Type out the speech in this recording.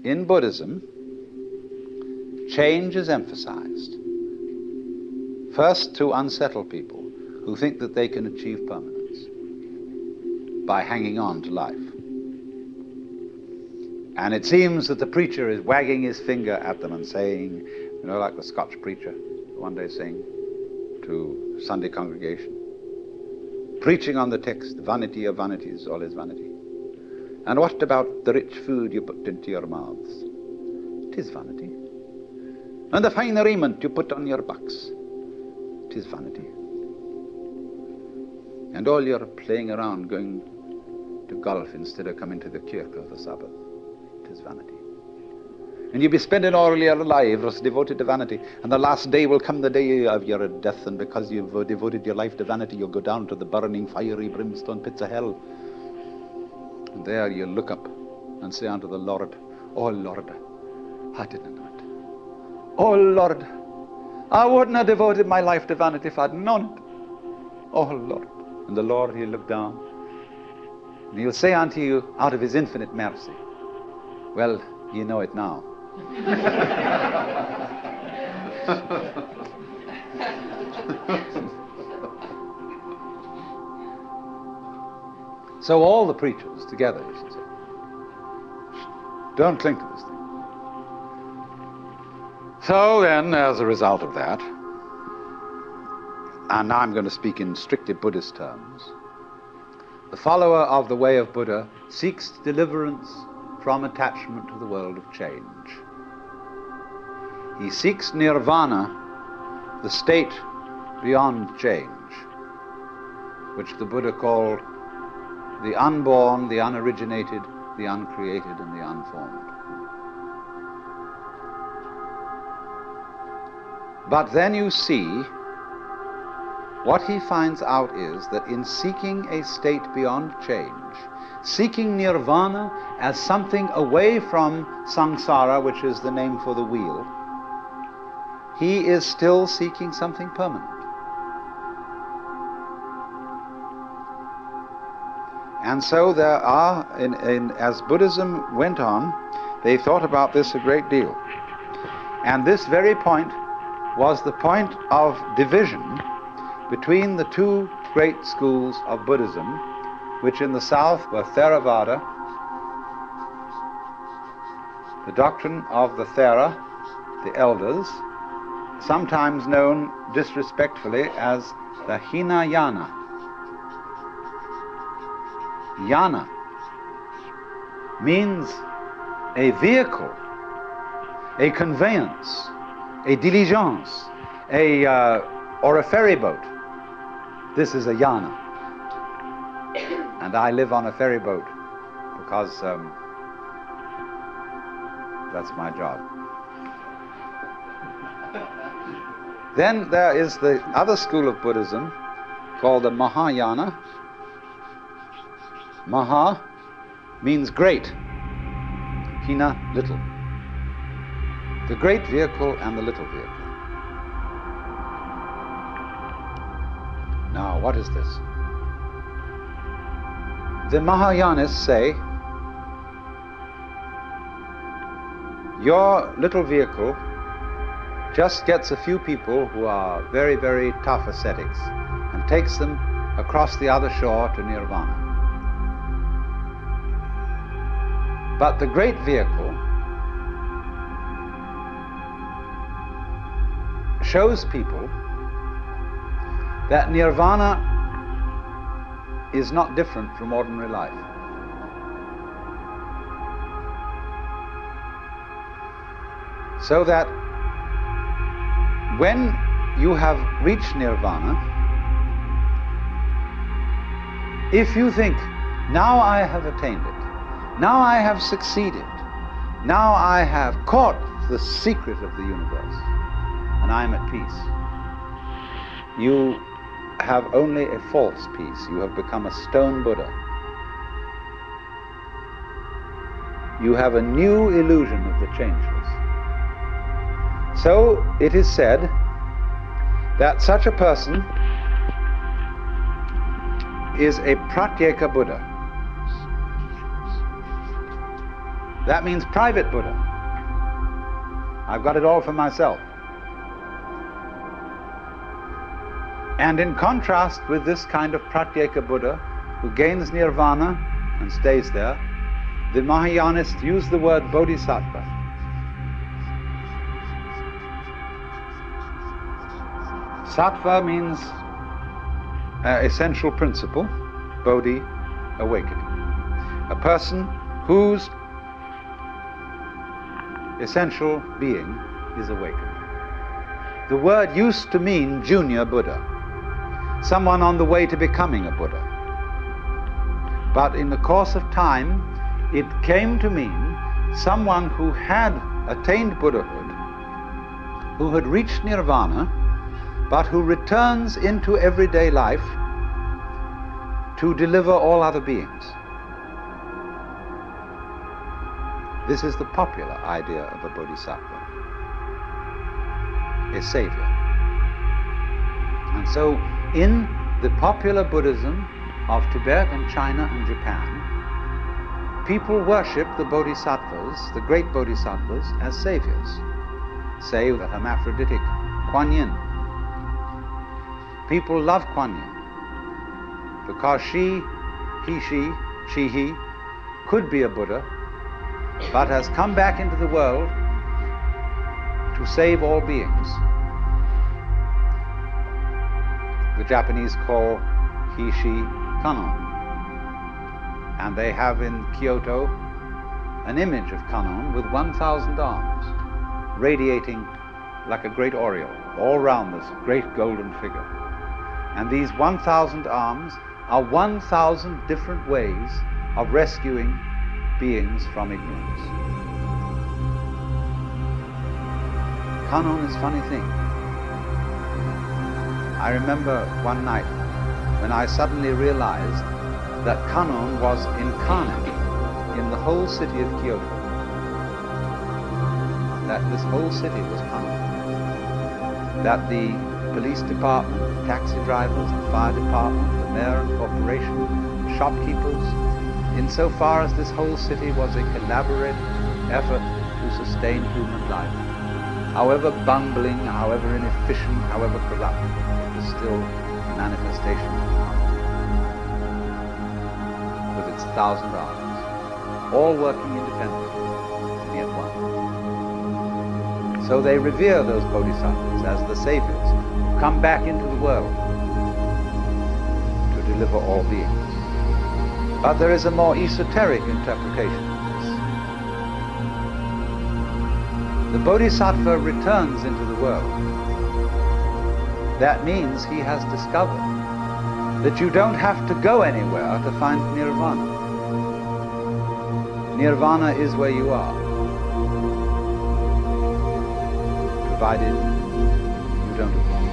in Buddhism, change is emphasized. First, to unsettle people who think that they can achieve permanence by hanging on to life. And it seems that the preacher is wagging his finger at them and saying, you know, like the Scotch preacher one day saying to Sunday congregation, preaching on the text, vanity of vanities, all is vanity. And what about the rich food you put into your mouths? It is vanity. And the fine raiment you put on your backs, it is vanity. And all your playing around, going to golf instead of coming to the kirk of the Sabbath, it is vanity. And you'll be spending all your lives devoted to vanity, and the last day will come, the day of your death, and because you've devoted your life to vanity, you'll go down to the burning, fiery, brimstone pits of hell. And there you'll look up and say unto the Lord, oh Lord, I didn't know it. Oh Lord, I wouldn't have devoted my life to vanity if I'd known it. Oh Lord. And the Lord, he'll look down, and he'll say unto you, out of his infinite mercy, well, you know it now. So all the preachers together, you should say, don't cling to this thing. So then, as a result of that, and now I'm going to speak in strictly Buddhist terms, the follower of the way of Buddha seeks deliverance from attachment to the world of change. He seeks nirvana, the state beyond change, which the Buddha called the unborn, the unoriginated, the uncreated, and the unformed. But then you see, what he finds out is that in seeking a state beyond change, seeking nirvana as something away from samsara, which is the name for the wheel, he is still seeking something permanent. And so there are, as Buddhism went on, they thought about this a great deal. And this very point was the point of division between the two great schools of Buddhism, which in the south were Theravada, the doctrine of the Thera, the elders, sometimes known disrespectfully as the Hinayana. Yana means a vehicle, a conveyance, a diligence, or a ferry boat. This is a yana. And I live on a ferry boat because that's my job. Then there is the other school of Buddhism called the Mahayana. Maha means great, Hina, little. The great vehicle and the little vehicle. Now, what is this? The Mahayanists say, your little vehicle just gets a few people who are very, very tough ascetics and takes them across the other shore to nirvana. But the great vehicle shows people that nirvana is not different from ordinary life. So that when you have reached nirvana, if you think, now I have attained it, now I have succeeded, now I have caught the secret of the universe, and I am at peace, you have only a false peace. You have become a stone Buddha. You have a new illusion of the changeless. So it is said that such a person is a pratyeka Buddha. That means private Buddha. I've got it all for myself. And in contrast with this kind of Pratyeka Buddha, who gains nirvana and stays there, the Mahayanists use the word bodhisattva. Sattva means essential principle, bodhi, awakening. A person whose essential being is awakened. The word used to mean junior Buddha, someone on the way to becoming a Buddha. But in the course of time, it came to mean someone who had attained Buddhahood, who had reached nirvana, but who returns into everyday life to deliver all other beings. This is the popular idea of a bodhisattva, a savior. And so in the popular Buddhism of Tibet and China and Japan, people worship the bodhisattvas, the great bodhisattvas, as saviors. Say the hermaphroditic Kuan Yin. People love Kuan Yin because she, he could be a Buddha, but has come back into the world to save all beings. The Japanese call he, she, Kannon. And they have in Kyoto an image of Kannon with 1,000 arms, radiating like a great aureole all round this great golden figure. And these 1,000 arms are 1,000 different ways of rescuing beings from ignorance. Kannon is a funny thing. I remember one night when I suddenly realized that Kannon was incarnate in the whole city of Kyoto. That this whole city was Kannon. That the police department, the taxi drivers, the fire department, the mayor and corporation, shopkeepers, insofar as this whole city was a collaborative effort to sustain human life, however bungling, however inefficient, however corrupt, it was still a manifestation of Kannon, with its 1,000 arms, all working independently, yet one. So they revere those bodhisattvas as the saviors who come back into the world to deliver all beings. But there is a more esoteric interpretation of this. The bodhisattva returns into the world. That means he has discovered that you don't have to go anywhere to find nirvana. Nirvana is where you are, provided you don't avoid.